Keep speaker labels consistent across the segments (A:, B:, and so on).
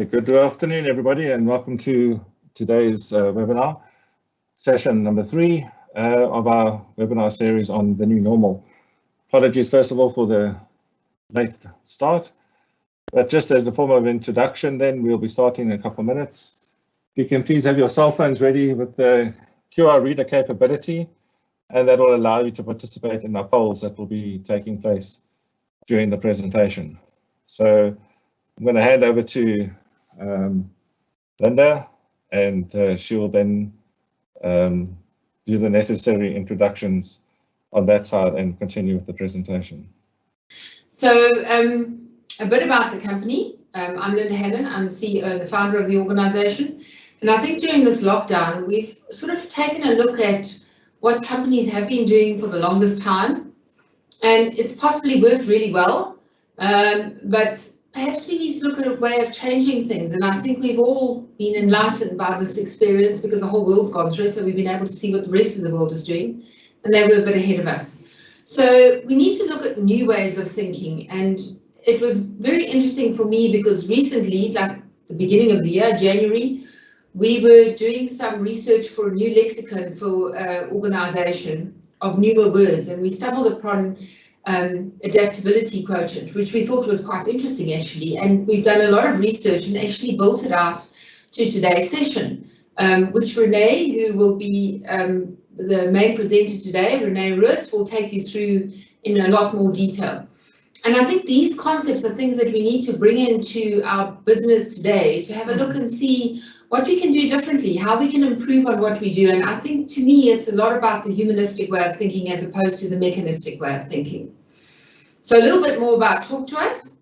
A: Okay, good afternoon, everybody, and welcome to today's webinar, session number 3 of our webinar series on the new normal. Apologies, first of all, for the late start, but just as the form of introduction, then we'll be starting in a couple of minutes. If you can please have your cell phones ready with the QR reader capability, and that will allow you to participate in our polls that will be taking place during the presentation. So I'm going to hand over to Linda, and she will then do the necessary introductions on that side and continue with the presentation.
B: So a bit about the company. I'm Linda Hammond. I'm the CEO and the founder of the organisation. And I think during this lockdown, we've sort of taken a look at what companies have been doing for the longest time. And it's possibly worked really well, but perhaps we need to look at a way of changing things. And I think we've all been enlightened by this experience because the whole world's gone through it. So we've been able to see what the rest of the world is doing, and they were a bit ahead of us. So we need to look at new ways of thinking. And it was very interesting for me because recently, like the beginning of the year, January, we were doing some research for a new lexicon for organisation of newer words, and we stumbled upon Adaptability Quotient, which we thought was quite interesting actually, and we've done a lot of research and actually built it out to today's session, which Renee, who will be the main presenter today, Renee Rus, will take you through in a lot more detail. And I think these concepts are things that we need to bring into our business today to have a look and see what we can do differently, how we can improve on what we do. And I think to me, it's a lot about the humanistic way of thinking as opposed to the mechanistic way of thinking. So a little bit more about Talk to Us.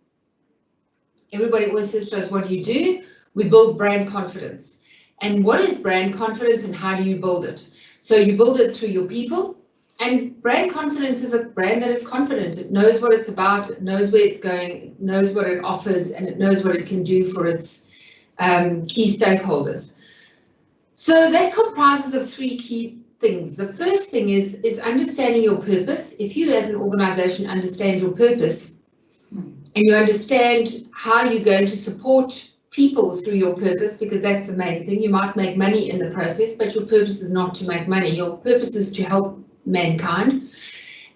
B: Everybody always says to us, what do you do? We build brand confidence. And what is brand confidence and how do you build it? So you build it through your people. And brand confidence is a brand that is confident. It knows what it's about, it knows where it's going, it knows what it offers, and it knows what it can do for its key stakeholders. So that comprises of 3 key things. The first thing is understanding your purpose. If you as an organisation understand your purpose and you understand how you're going to support people through your purpose, because that's the main thing. You might make money in the process, but your purpose is not to make money. Your purpose is to help mankind.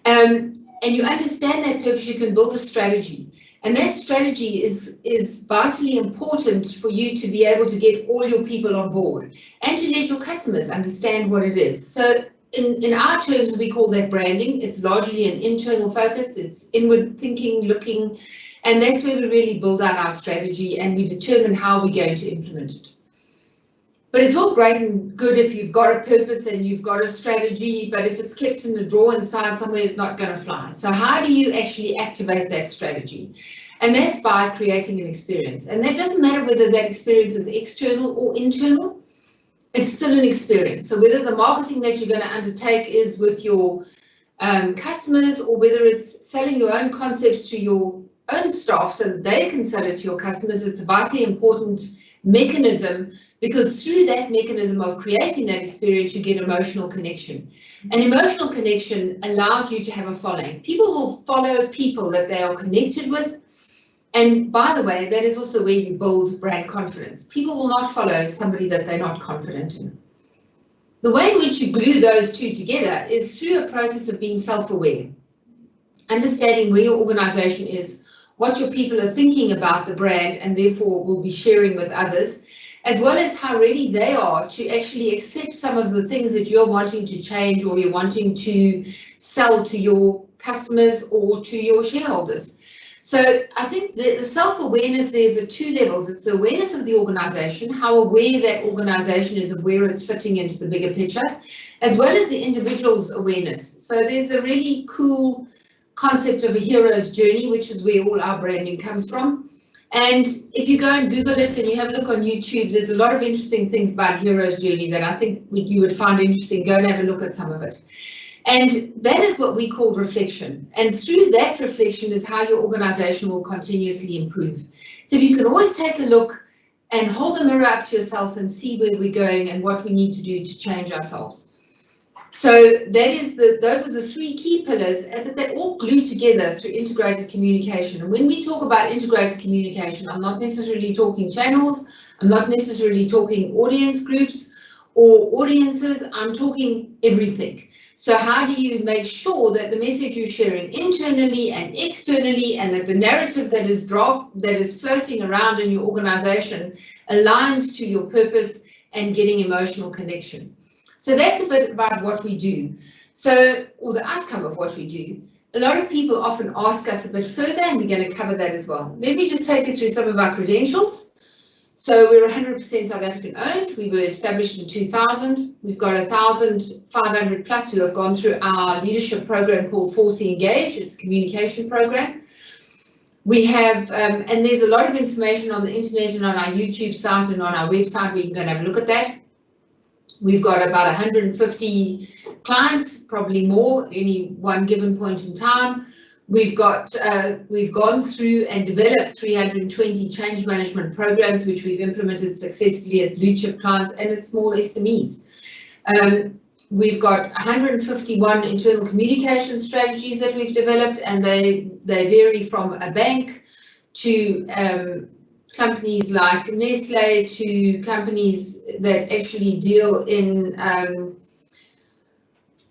B: And you understand that purpose, you can build a strategy. And that strategy is vitally important for you to be able to get all your people on board and to let your customers understand what it is. So in our terms, we call that branding. It's largely an internal focus. It's inward thinking, looking, and that's where we really build out our strategy and we determine how we're going to implement it. But it's all great and good if you've got a purpose and you've got a strategy, but if it's kept in the drawer inside somewhere, it's not going to fly. So how do you actually activate that strategy? And that's by creating an experience. And that doesn't matter whether that experience is external or internal, it's still an experience. So whether the marketing that you're going to undertake is with your customers, or whether it's selling your own concepts to your own staff so that they can sell it to your customers, it's a vitally important mechanism, because through that mechanism of creating that experience, you get emotional connection. And emotional connection allows you to have a following. People will follow people that they are connected with. And by the way, that is also where you build brand confidence. People will not follow somebody that they're not confident in. The way in which you glue those two together is through a process of being self-aware, understanding where your organisation is, what your people are thinking about the brand and therefore will be sharing with others, as well as how ready they are to actually accept some of the things that you're wanting to change or you're wanting to sell to your customers or to your shareholders. So I think the self-awareness, there's the 2 levels. It's the awareness of the organisation, how aware that organisation is of where it's fitting into the bigger picture, as well as the individual's awareness. So there's a really cool concept of a hero's journey, which is where all our branding comes from. And if you go and Google it and you have a look on YouTube, there's a lot of interesting things about hero's journey that I think you would find interesting. Go and have a look at some of it. And that is what we call reflection. And through that reflection is how your organisation will continuously improve. So if you can always take a look and hold the mirror up to yourself and see where we're going and what we need to do to change ourselves. So those are the three key pillars, but they all glue together through integrated communication. And when we talk about integrated communication, I'm not necessarily talking channels, I'm not necessarily talking audience groups or audiences, I'm talking everything. So how do you make sure that the message you're sharing internally and externally, and that the narrative that is floating around in your organization aligns to your purpose and getting emotional connection? So that's a bit about what we do. So, or the outcome of what we do. A lot of people often ask us a bit further, and we're going to cover that as well. Let me just take you through some of our credentials. So we're 100% South African owned. We were established in 2000. We've got 1,500 plus who have gone through our leadership program called 4C Engage. It's a communication program. We have, and there's a lot of information on the internet and on our YouTube site and on our website where you can go and have a look at that. We've got about 150 clients, probably more at any one given point in time. We've gone through and developed 320 change management programs, which we've implemented successfully at blue chip clients and at small SMEs. We've got 151 internal communication strategies that we've developed, and they vary from a bank to companies like Nestle, to companies that actually deal in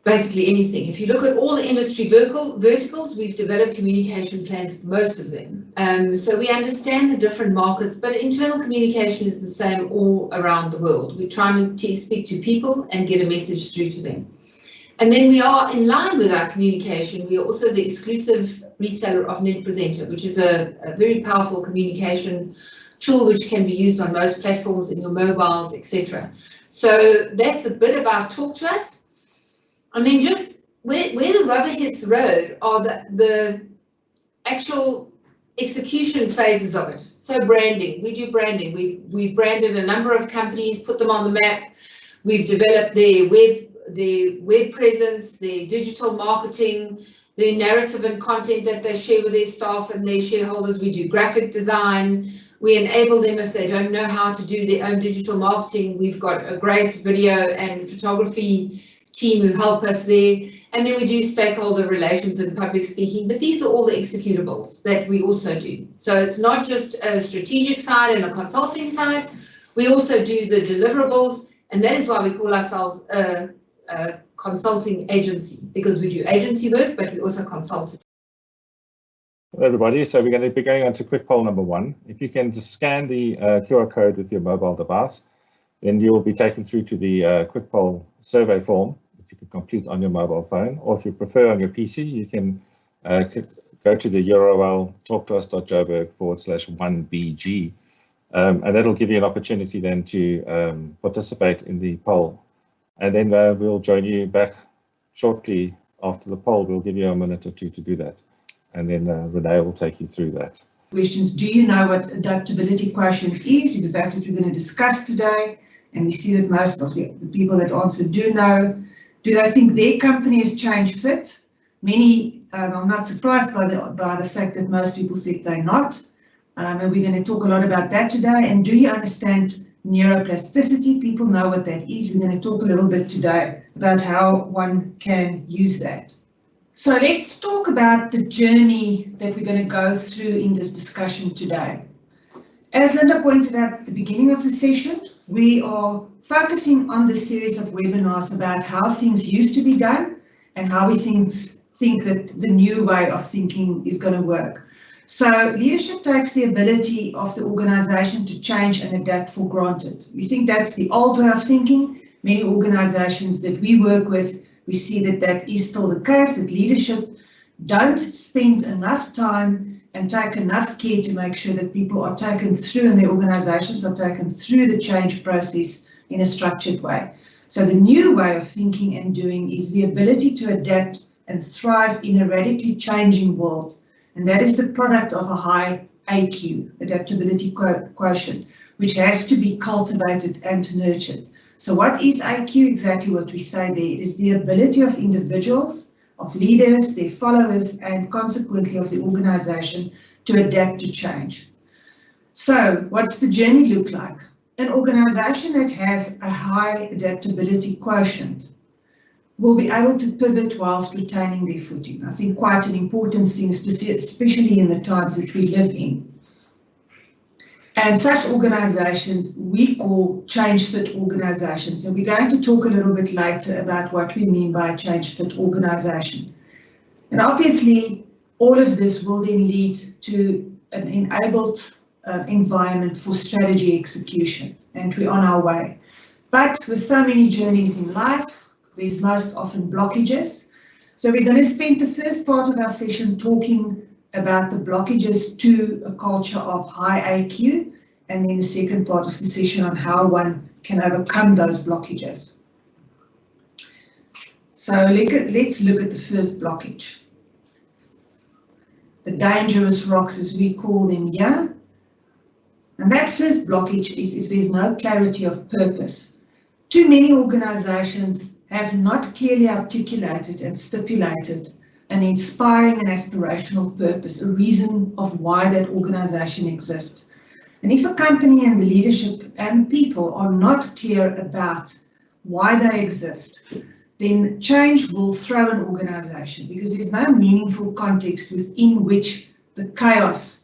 B: basically anything. If you look at all the industry verticals, we've developed communication plans for most of them. So we understand the different markets, but internal communication is the same all around the world. We're trying to speak to people and get a message through to them. And then we are in line with our communication. We are also the exclusive reseller of NetPresenter, which is a very powerful communication tool which can be used on most platforms, in your mobiles, etc. So that's a bit about Talk to Us. And then just where the rubber hits the road are the actual execution phases of it. So branding, we do branding. We've branded a number of companies, put them on the map. We've developed their web presence, their digital marketing, their narrative and content that they share with their staff and their shareholders. We do graphic design. We enable them if they don't know how to do their own digital marketing. We've got a great video and photography team who help us there. And then we do stakeholder relations and public speaking, but these are all the executables that we also do. So it's not just a strategic side and a consulting side. We also do the deliverables, and that is why we call ourselves a consulting agency, because we do agency work, but we also consult.
A: Hello everybody, so we're going to be going on to quick poll number 1. If you can just scan the QR code with your mobile device, then you'll be taken through to the quick poll survey form that you can complete on your mobile phone, or if you prefer on your PC, you can go to the URL talktous.joburg/1BG, and that'll give you an opportunity then to participate in the poll. And then we'll join you back shortly after the poll. We'll give you a minute or two to do that. And then Renee will take you through that.
C: Questions. Do you know what adaptability quotient is? Because that's what we're going to discuss today. And we see that most of the people that answer do know. Do they think their company is change fit? Many, I'm not surprised by the fact that most people said they're not. And we're going to talk a lot about that today. And do you understand neuroplasticity? People know what that is. We're going to talk a little bit today about how one can use that. So let's talk about the journey that we're going to go through in this discussion today. As Linda pointed out at the beginning of the session, we are focusing on this series of webinars about how things used to be done and how we think that the new way of thinking is going to work. So leadership takes the ability of the organization to change and adapt for granted. We think that's the old way of thinking. Many organizations that we work with, we see that that is still the case, that leadership don't spend enough time and take enough care to make sure that people are taken through and their organizations are taken through the change process in a structured way. So the new way of thinking and doing is the ability to adapt and thrive in a radically changing world. And that is the product of a high AQ, adaptability quotient, which has to be cultivated and nurtured. So what is AQ? Exactly what we say there. It is the ability of individuals, of leaders, their followers, and consequently of the organization to adapt to change. So what's the journey look like? An organization that has a high adaptability quotient will be able to pivot whilst retaining their footing. I think quite an important thing, especially in the times that we live in. And such organisations we call change-fit organisations. And we're going to talk a little bit later about what we mean by a change-fit organisation. And obviously, all of this will then lead to an enabled environment for strategy execution, and we're on our way. But with so many journeys in life, there's most often blockages. So we're going to spend the first part of our session talking about the blockages to a culture of high AQ, and then the second part of the session on how one can overcome those blockages. So let's look at the first blockage. The dangerous rocks, as we call them here. And that first blockage is if there's no clarity of purpose. Too many organisations have not clearly articulated and stipulated an inspiring and aspirational purpose, a reason of why that organisation exists. And if a company and the leadership and people are not clear about why they exist, then change will throw an organisation, because there's no meaningful context within which the chaos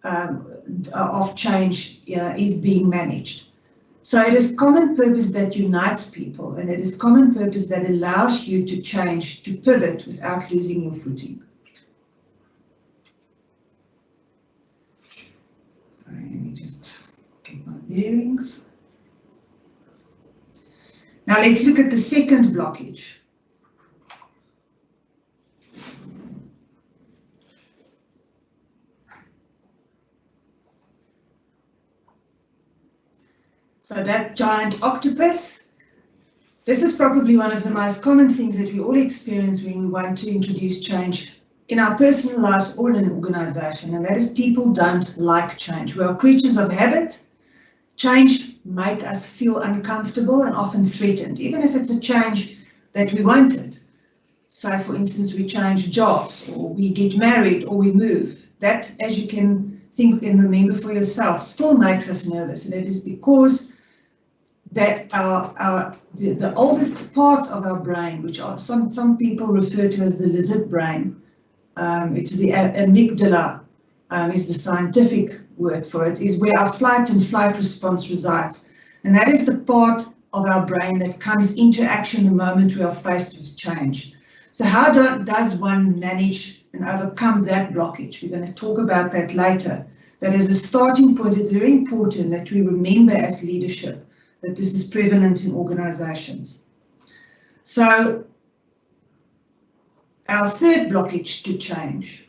C: of change is being managed. So it is common purpose that unites people, and it is common purpose that allows you to change, to pivot without losing your footing. Let me just get my bearings. Now let's look at the second blockage. So that giant octopus, this is probably one of the most common things that we all experience when we want to introduce change in our personal lives or in an organisation, and that is people don't like change. We are creatures of habit. Change makes us feel uncomfortable and often threatened, even if it's a change that we wanted. So for instance, we change jobs, or we get married, or we move. That, as you can think and remember for yourself, still makes us nervous, and it is because that the oldest part of our brain, which are some people refer to as the lizard brain, it's the amygdala, is the scientific word for it, is where our flight and flight response resides. And that is the part of our brain that comes into action the moment we are faced with change. So how does one manage and overcome that blockage? We're going to talk about that later. That as a starting point, it's very important that we remember as leadership that this is prevalent in organizations. So our third blockage to change,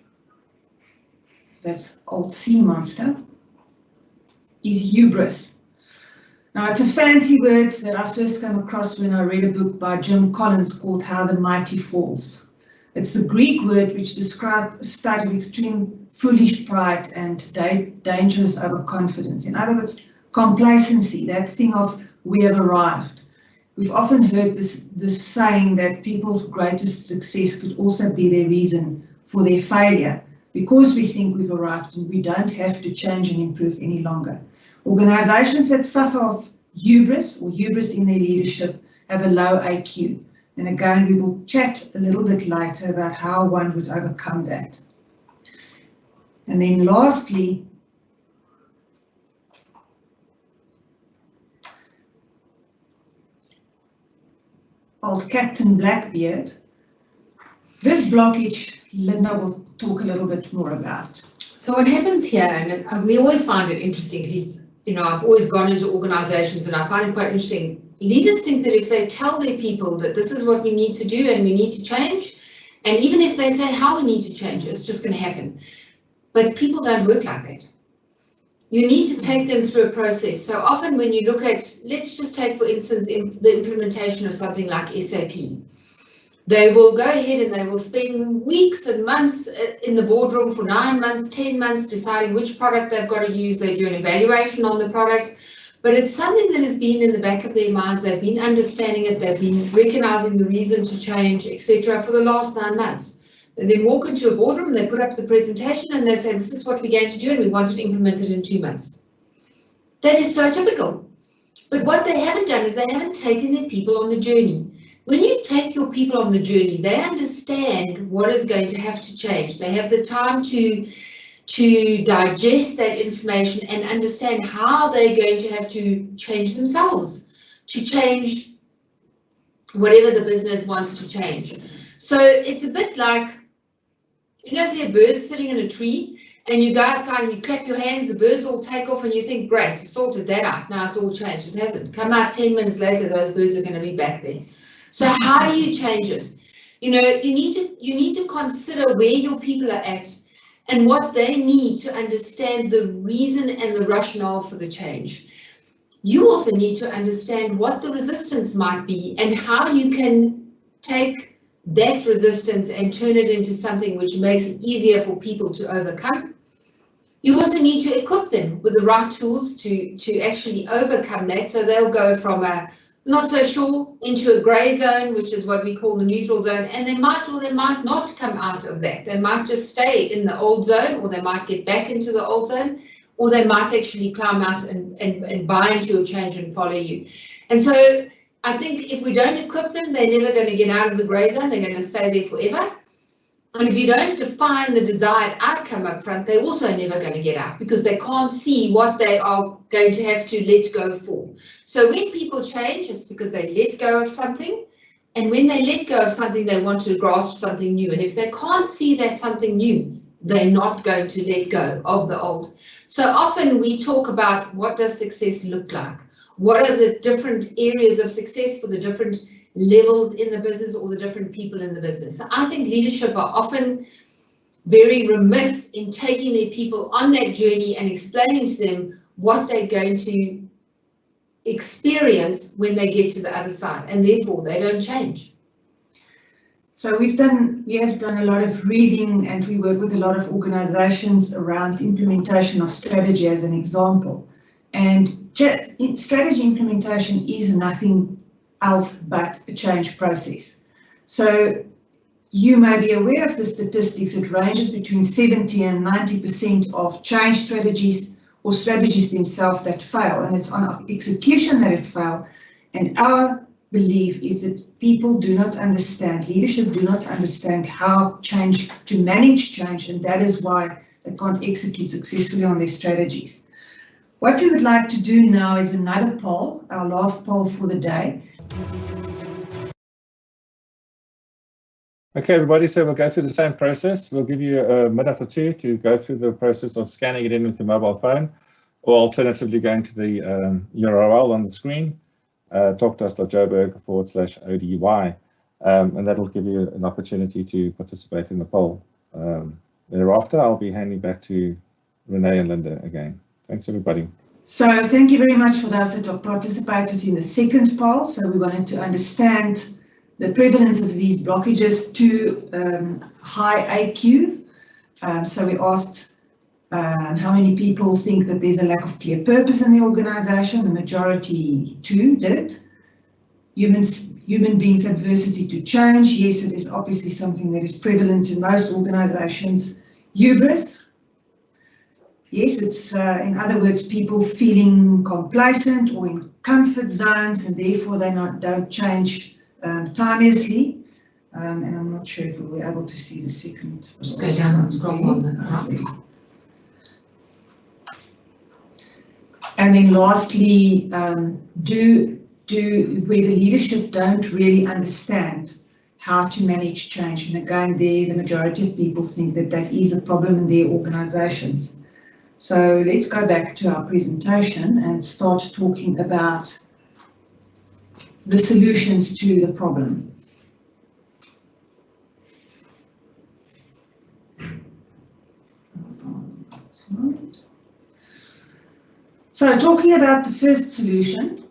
C: that's old sea monster, is hubris. Now it's a fancy word that I first came across when I read a book by Jim Collins called How the Mighty Falls. It's the Greek word which describes a state of extreme foolish pride and dangerous overconfidence. In other words, complacency, that thing of we have arrived. We've often heard this saying that people's greatest success could also be their reason for their failure, because we think we've arrived and we don't have to change and improve any longer. Organizations that suffer of hubris or hubris in their leadership have a low AQ. And again, we will chat a little bit later about how one would overcome that. And then lastly, old Captain Blackbeard. This blockage, Linda will talk a little bit more about.
B: So what happens here, and we always find it interesting, at least, I've always gone into organizations and I find it quite interesting. Leaders think that if they tell their people that this is what we need to do and we need to change, and even if they say how we need to change, it's just going to happen. But people don't work like that. You need to take them through a process. So often when you look at, let's just take, for instance, the implementation of something like SAP. They will go ahead and they will spend weeks and months in the boardroom for 9 months, 10 months, deciding which product they've got to use. They do an evaluation on the product, but it's something that has been in the back of their minds. They've been understanding it. They've been recognizing the reason to change, etc. for the last 9 months. And then walk into a boardroom, they put up the presentation and they say, this is what we're going to do and we want it implemented in 2 months. That is so typical. But what they haven't done is they haven't taken their people on the journey. when you take your people on the journey, they understand what is going to have to change. They have the time to digest that information and understand how they're going to have to change themselves, to change whatever the business wants to change. So it's a bit like, you know, if there are birds sitting in a tree and you go outside and you clap your hands, the birds all take off and you think, great, you've sorted that out, now it's all changed. It hasn't. Come out 10 minutes later, those birds are going to be back there. So how do you change it? You know, you need to consider where your people are at and what they need to understand the reason and the rationale for the change. You also need to understand what the resistance might be and how you can take that resistance and turn it into something which makes it easier for people to overcome. You also need to equip them with the right tools to actually overcome that, so they'll go from a not so sure into a grey zone, which is what we call the neutral zone, and they might or they might not come out of that. They might just stay in the old zone, or they might get back into the old zone, or they might actually climb out and buy into your change and follow you. And so I think if we don't equip them, they're never going to get out of the grey zone. They're going to stay there forever. And if you don't define the desired outcome up front, they're also never going to get out because they can't see what they are going to have to let go for. So when people change, it's because they let go of something. And when they let go of something, they want to grasp something new. And if they can't see that something new, they're not going to let go of the old. So often we talk about, what does success look like? What are the different areas of success for the different levels in the business or the different people in the business? So I think leadership are often very remiss in taking their people on that journey and explaining to them what they're going to experience when they get to the other side, and therefore they don't change.
C: So we have done a lot of reading, and we work with a lot of organizations around implementation of strategy as an example. And strategy implementation is nothing else but a change process. So you may be aware of the statistics. It ranges between 70 and 90% of change strategies or strategies themselves that fail, and it's on execution that it fails. And our belief is that people do not understand, leadership do not understand how to manage change, and that is why they can't execute successfully on their strategies. What we would like to do now is another poll, our last poll for the day.
A: Okay, everybody, so we'll go through the same process. We'll give you a minute or two to go through the process of scanning it in with your mobile phone, or alternatively going to the URL on the screen, talktous.joburg/ODY, and that'll give you an opportunity to participate in the poll. Thereafter, I'll be handing back to Renee and Linda again. Thanks, everybody.
C: So thank you very much for those that have participated in the second poll. So we wanted to understand the prevalence of these blockages to high AQ. So we asked how many people think that there's a lack of clear purpose in the organization. The majority 2 did. Human beings' adversity to change. Yes, it is obviously something that is prevalent in most organizations. Hubris. Yes, it's in other words, people feeling complacent or in comfort zones, and therefore they don't change timelessly. And I'm not sure if we'll be able to see the second.
B: Just go down and scroll on the right.
C: And then lastly, where the leadership don't really understand how to manage change. And again, the majority of people think that that is a problem in their organizations. So let's go back to our presentation and start talking about the solutions to the problem. So talking about the first solution,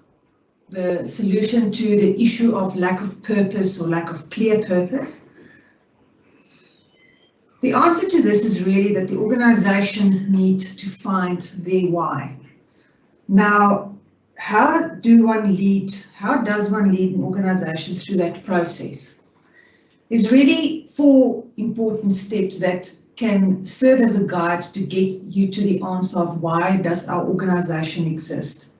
C: the solution to the issue of lack of purpose or lack of clear purpose. The answer to this is really that the organization needs to find their why. Now, how does one lead an organization through that process? There's really 4 important steps that can serve as a guide to get you to the answer of why does our organization exist.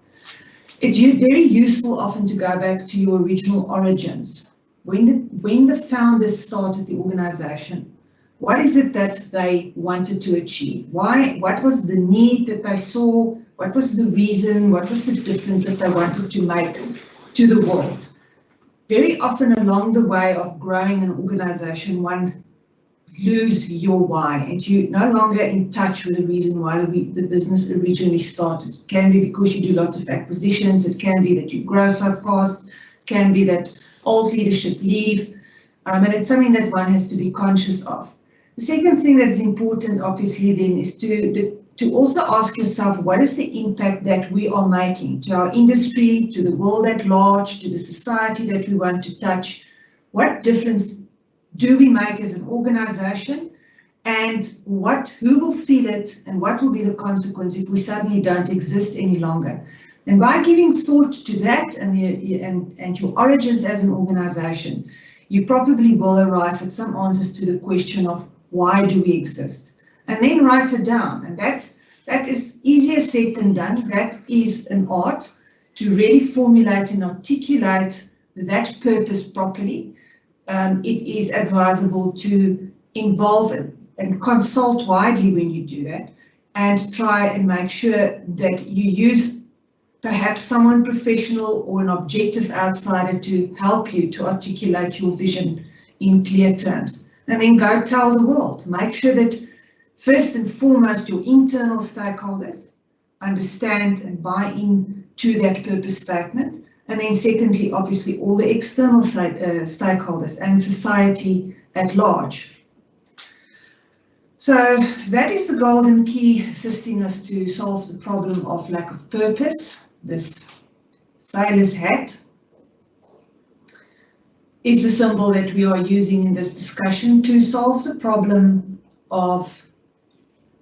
C: It's very useful often to go back to your original origins. when the founders started the organization, what is it that they wanted to achieve? What was the need that they saw? What was the reason? What was the difference that they wanted to make to the world? Very often along the way of growing an organization, one lose your why, and you're no longer in touch with the reason why the business originally started. It can be because you do lots of acquisitions, it can be that you grow so fast, it can be that old leadership leave, and it's something that one has to be conscious of. The second thing that's important, obviously, then is to also ask yourself, what is the impact that we are making to our industry, to the world at large, to the society that we want to touch? What difference do we make as an organization, and who will feel it, and what will be the consequence if we suddenly don't exist any longer? And by giving thought to that and your origins as an organization, you probably will arrive at some answers to the question of why do we exist? And then write it down. And that is easier said than done. That is an art, to really formulate and articulate that purpose properly. It is advisable to involve and consult widely when you do that, and try and make sure that you use perhaps someone professional or an objective outsider to help you to articulate your vision in clear terms. And then go tell the world. Make sure that first and foremost your internal stakeholders understand and buy in to that purpose statement. And then secondly, obviously, all the external stakeholders and society at large. So that is the golden key, assisting us to solve the problem of lack of purpose. This sailor's hat is the symbol that we are using in this discussion to solve the problem of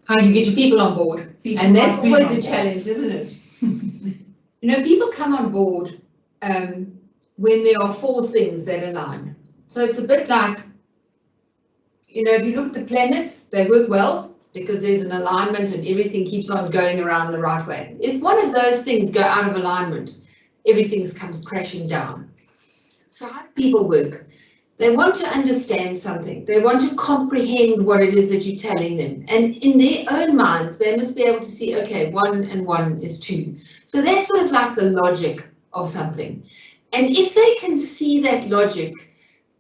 B: how you get your people on board. And that's always a challenge, isn't it? You know, people come on board when there are four things that align. So it's a bit like, you know, if you look at the planets, they work well because there's an alignment and everything keeps on going around the right way. If one of those things go out of alignment, everything comes crashing down. So how do people work? They want to understand something. They want to comprehend what it is that you're telling them. And in their own minds, they must be able to see, okay, 1 and 1 is 2. So that's sort of like the logic of something. And if they can see that logic,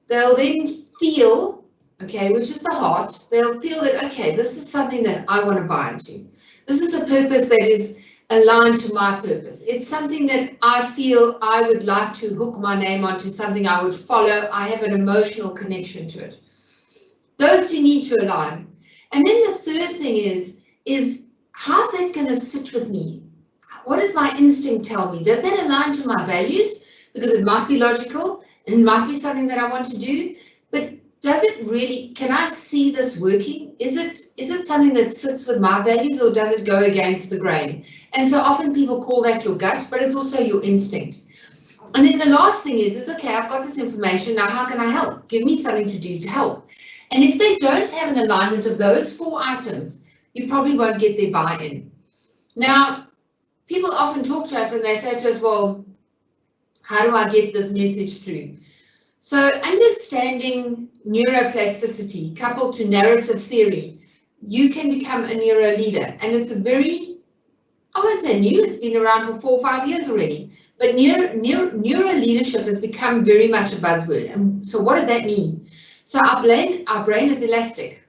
B: they'll then feel, okay, which is the heart, they'll feel that, okay, this is something that I want to buy into. This is a purpose that is aligned to my purpose. It's something that I feel I would like to hook my name onto, something I would follow. I have an emotional connection to it. Those two need to align. And then the third thing is how's that going to sit with me? What does my instinct tell me? Does that align to my values? Because it might be logical and it might be something that I want to do, but does it really, can I see this working? Is it something that sits with my values, or does it go against the grain? And so often people call that your gut, but it's also your instinct. And then the last thing is okay, I've got this information, now how can I help? Give me something to do to help. And if they don't have an alignment of those 4 items, you probably won't get their buy-in. Now, people often talk to us and they say to us, well, how do I get this message through? So understanding neuroplasticity coupled to narrative theory, you can become a neuro leader. And it's a very, I won't say new, it's been around for 4 or 5 years already. But neuro leadership has become very much a buzzword. And so what does that mean? So our brain is elastic.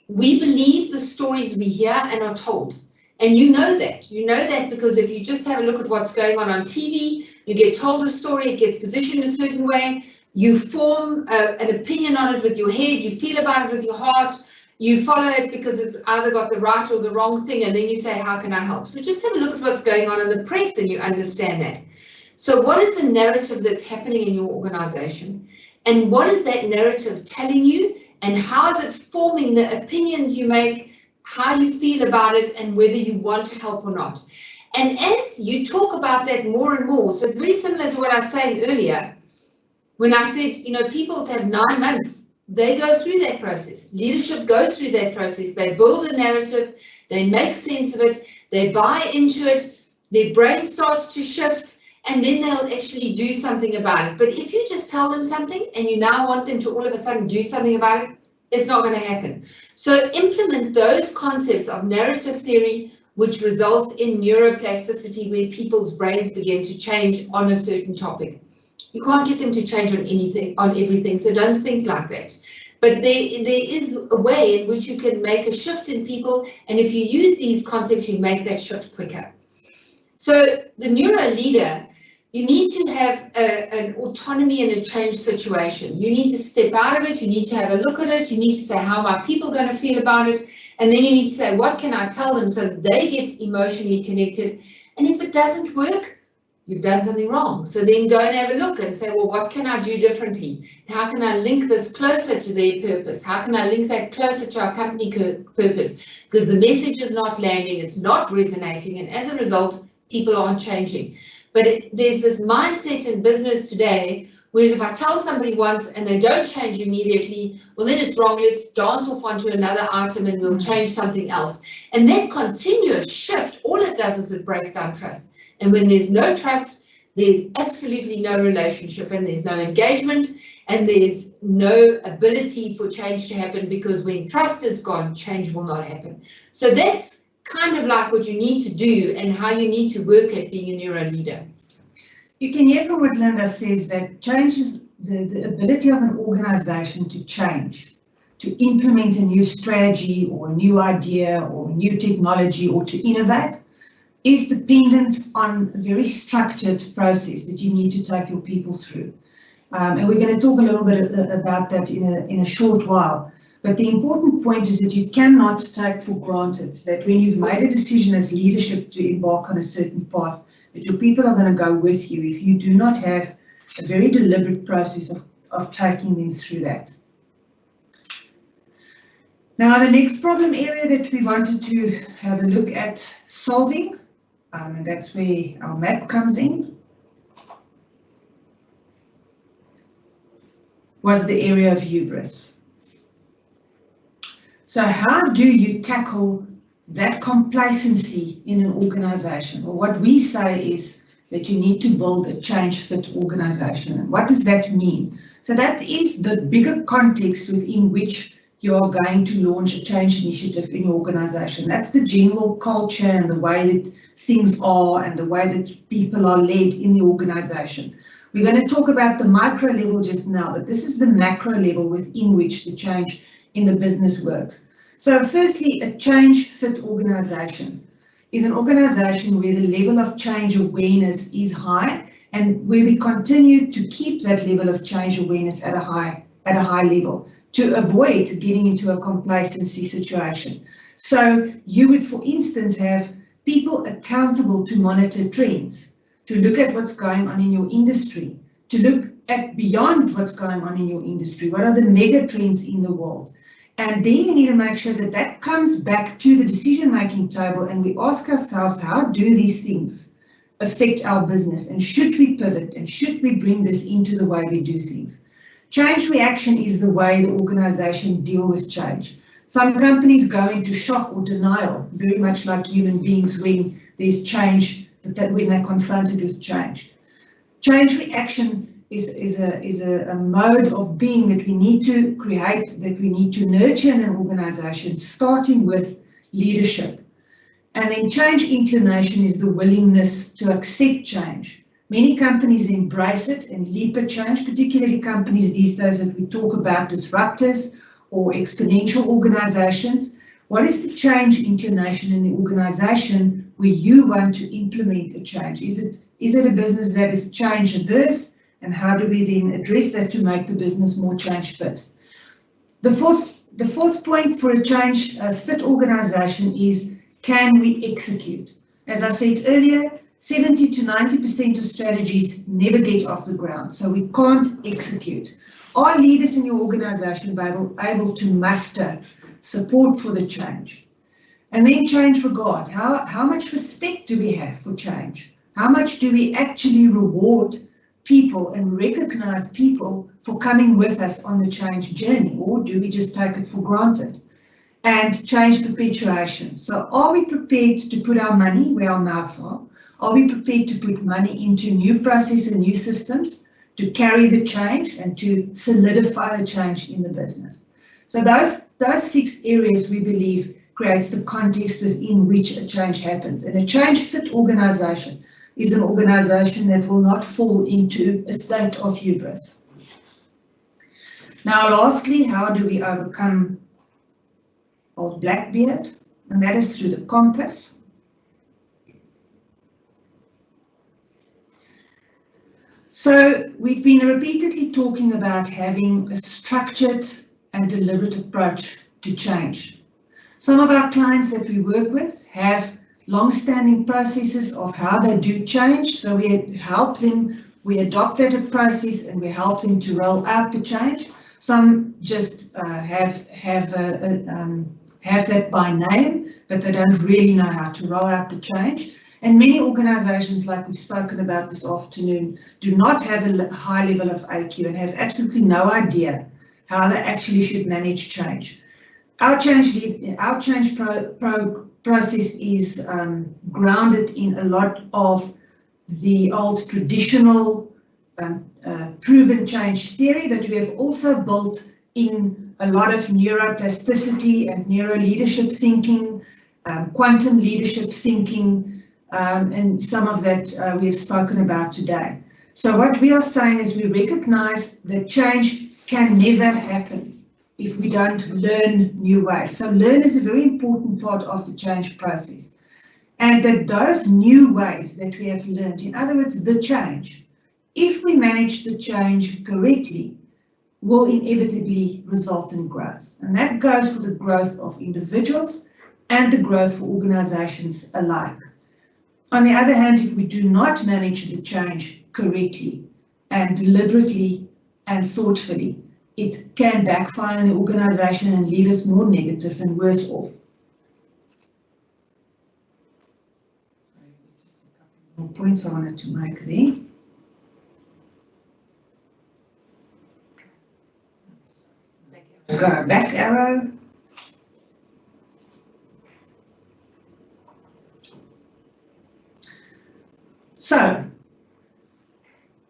B: We believe the stories we hear and are told. And you know that. You know that because if you just have a look at what's going on TV, you get told a story, it gets positioned a certain way, you form an opinion on it with your head, you feel about it with your heart, you follow it because it's either got the right or the wrong thing, and then you say, how can I help? So just have a look at what's going on in the press and you understand that. So what is the narrative that's happening in your organization? And what is that narrative telling you? And how is it forming the opinions you make, how you feel about it, and whether you want to help or not? And as you talk about that more and more, so it's very similar to what I was saying earlier, when I said, you know, people have 9 months, they go through that process. Leadership goes through that process. They build a narrative, they make sense of it, they buy into it, their brain starts to shift, and then they'll actually do something about it. But if you just tell them something and you now want them to all of a sudden do something about it, it's not going to happen. So implement those concepts of narrative theory, which results in neuroplasticity, where people's brains begin to change on a certain topic. You can't get them to change on anything, on everything, so don't think like that. But there is a way in which you can make a shift in people, and if you use these concepts, you make that shift quicker. So the neuro leader, you need to have an autonomy in a change situation. You need to step out of it, you need to have a look at it, you need to say, how are my people going to feel about it? And then you need to say, what can I tell them so that they get emotionally connected? And if it doesn't work, you've done something wrong. So then go and have a look and say, well, what can I do differently? How can I link this closer to their purpose? How can I link that closer to our company purpose? Because the message is not landing, it's not resonating, and as a result, people aren't changing. But there's this mindset in business today, whereas if I tell somebody once and they don't change immediately, well, then it's wrong, let's dance off onto another item and we'll change something else. And that continuous shift, all it does is it breaks down trust. And when there's no trust, there's absolutely no relationship, and there's no engagement, and there's no ability for change to happen, because when trust is gone, change will not happen. So that's kind of like what you need to do and how you need to work at being a neuro leader.
C: You can hear from what Linda says that change is the ability of an organization to change, to implement a new strategy or a new idea or new technology or to innovate, is dependent on a very structured process that you need to take your people through. And we're going to talk a little bit about that in a short while. But the important point is that you cannot take for granted that when you've made a decision as leadership to embark on a certain path, that your people are going to go with you if you do not have a very deliberate process of taking them through that. Now, the next problem area that we wanted to have a look at solving, and that's where our map comes in, was the area of hubris. So how do you tackle that complacency in an organization? Well, what we say is that you need to build a change-fit organization. And what does that mean? So that is the bigger context within which you are going to launch a change initiative in your organization. That's the general culture and the way that things are and the way that people are led in the organization. We're going to talk about the micro level just now, but this is the macro level within which the change in the business works. So firstly, a change-fit organization is an organization where the level of change awareness is high and where we continue to keep that level of change awareness at a high level to avoid getting into a complacency situation. So you would, for instance, have people accountable to monitor trends, to look at what's going on in your industry, to look at beyond what's going on in your industry. What are the mega trends in the world? And then you need to make sure that that comes back to the decision-making table, and we ask ourselves, how do these things affect our business? And should we pivot? And should we bring this into the way we do things? Change reaction is the way the organization deal with change. Some companies go into shock or denial, very much like human beings when there's change, that when they're confronted with change. Change reaction is a mode of being that we need to create, that we need to nurture in an organization, starting with leadership. And then change inclination is the willingness to accept change. Many companies embrace it and leap at change, particularly companies these days that we talk about disruptors or exponential organizations. What is the change inclination in the organization where you want to implement a change? Is it a business that is change averse? And how do we then address that to make the business more change fit? The fourth point for a change fit organization is, can we execute? As I said earlier, 70 to 90% of strategies never get off the ground, so we can't execute. Are leaders in your organization able to muster support for the change? And then change regard. How much respect do we have for change? How much do we actually reward people and recognize people for coming with us on the change journey, or do we just take it for granted? And change perpetuation. So are we prepared to put our money where our mouths are? Are we prepared to put money into new processes and new systems to carry the change and to solidify the change in the business? So those 6 areas we believe creates the context within which a change happens. And a change-fit organisation is an organisation that will not fall into a state of hubris. Now, lastly, how do we overcome old Blackbeard? And that is through the compass. So we've been repeatedly talking about having a structured and deliberate approach to change. Some of our clients that we work with have long-standing processes of how they do change. So we help them, we adopt that process and we help them to roll out the change. Some just have that by name, but they don't really know how to roll out the change. And many organisations, like we've spoken about this afternoon, do not have a high level of AQ and have absolutely no idea how they actually should manage change. Our change process is grounded in a lot of the old traditional proven change theory, but we have also built in a lot of neuroplasticity and neuro-leadership thinking, quantum leadership thinking, and some of that we have spoken about today. So what we are saying is we recognize that change can never happen if we don't learn new ways. So learn is a very important part of the change process. And that those new ways that we have learned, in other words, the change, if we manage the change correctly, will inevitably result in growth. And that goes for the growth of individuals and the growth for organizations alike. On the other hand, if we do not manage the change correctly and deliberately and thoughtfully, it can backfire on the organisation and leave us more negative and worse off. Just a couple more points I wanted to make there. Go back arrow. So,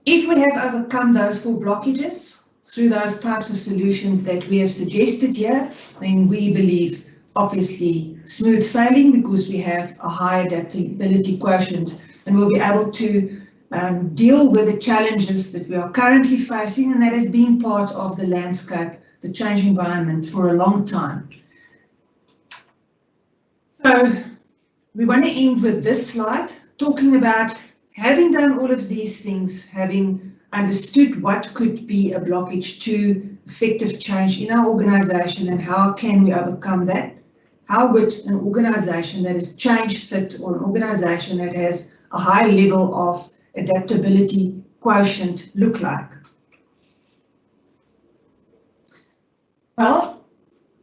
C: if we have overcome those 4 blockages through those types of solutions that we have suggested here, then we believe obviously smooth sailing, because we have a high adaptability quotient and we'll be able to deal with the challenges that we are currently facing, and that has been part of the landscape, the change environment, for a long time. So we want to end with this slide, talking about having done all of these things, having understood what could be a blockage to effective change in our organisation and how can we overcome that. How would an organisation that is change fit, or an organisation that has a high level of adaptability quotient, look like? Well,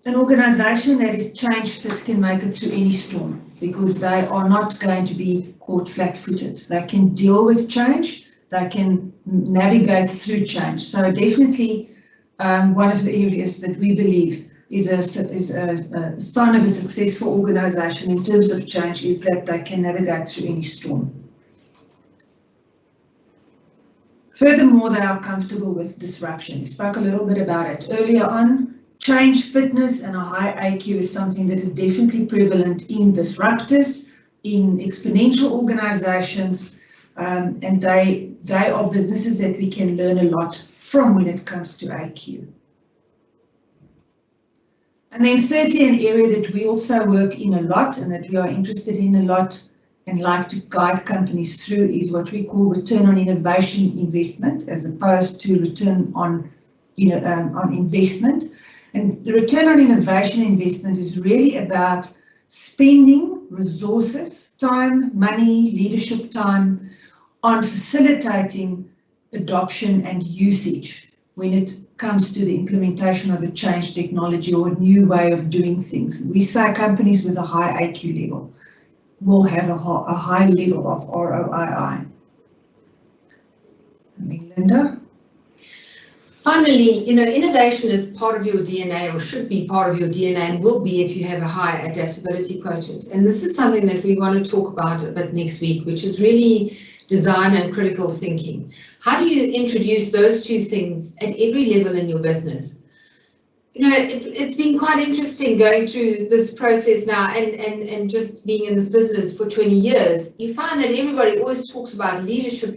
C: an organisation that is change fit can make it through any storm, because they are not going to be caught flat-footed. They can deal with change, they can navigate through change. So definitely one of the areas that we believe is a sign of a successful organisation in terms of change is that they can navigate through any storm. Furthermore, they are comfortable with disruption. We spoke a little bit about it earlier on. Change fitness and a high AQ is something that is definitely prevalent in disruptors, in exponential organisations, and they are businesses that we can learn a lot from when it comes to AQ. And then thirdly, an area that we also work in a lot and that we are interested in a lot and like to guide companies through is what we call return on innovation investment, as opposed to return on investment. And the return on innovation investment is really about spending resources, time, money, leadership time on facilitating adoption and usage when it comes to the implementation of a change technology or a new way of doing things. We say companies with a high AQ level will have a high level of ROI. And then Linda?
B: On finally, innovation is part of your DNA, or should be part of your DNA, and will be if you have a high adaptability quotient. And this is something that we want to talk about a bit next week, which is really design and critical thinking. How do you introduce those two things at every level in your business? It's been quite interesting going through this process now and just being in this business for 20 years. You find that everybody always talks about leadership.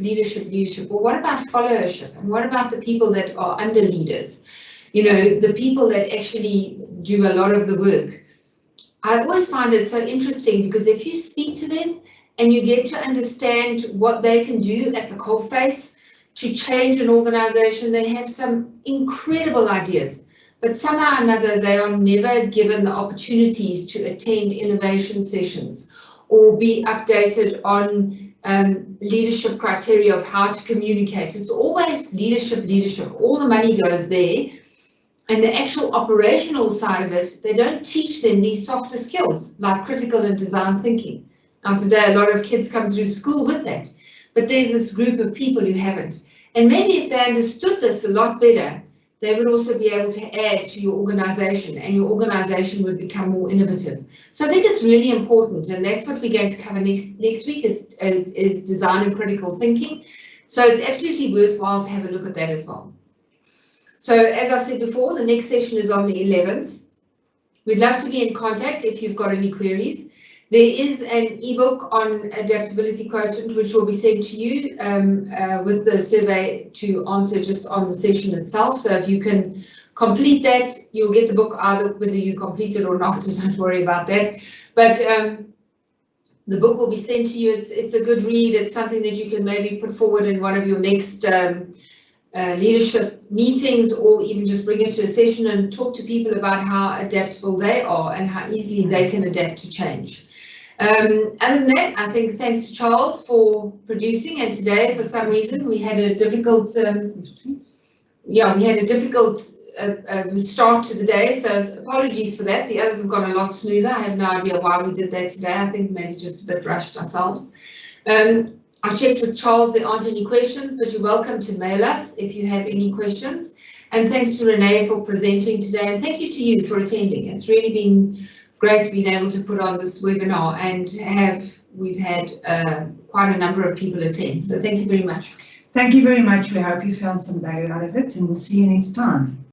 B: Well, what about followership? And what about the people that are under leaders? The people that actually do a lot of the work. I always find it so interesting because if you speak to them and you get to understand what they can do at the coalface to change an organization, they have some incredible ideas. But somehow or another, they are never given the opportunities to attend innovation sessions or be updated on leadership criteria of how to communicate. It's always leadership. All the money goes there. And the actual operational side of it, they don't teach them these softer skills like critical and design thinking. Now today, a lot of kids come through school with that, but there's this group of people who haven't. And maybe if they understood this a lot better, they would also be able to add to your organization, and your organization would become more innovative. So I think it's really important, and that's what we're going to cover next week is design and critical thinking. So it's absolutely worthwhile to have a look at that as well. So as I said before, the next session is on the 11th. We'd love to be in contact if you've got any queries. There is an ebook on Adaptability Quotient, which will be sent to you with the survey to answer just on the session itself. So if you can complete that, you'll get the book either whether you complete it or not, so don't worry about that. But the book will be sent to you. It's a good read. It's something that you can maybe put forward in one of your next leadership meetings, or even just bring it to a session and talk to people about how adaptable they are and how easily they can adapt to change. Other than that, I think thanks to Charles for producing, and today for some reason we had a difficult start to the day, so apologies for that. The others have gone a lot smoother. I have no idea why we did that today. I think maybe just a bit rushed ourselves. I checked with Charles, there aren't any questions, but you're welcome to mail us if you have any questions. And thanks to Renee for presenting today, and thank you to you for attending. It's really been great being able to put on this webinar, and we've had quite a number of people attend. So thank you very much.
C: Thank you very much. We hope you found some value out of it, and we'll see you next time.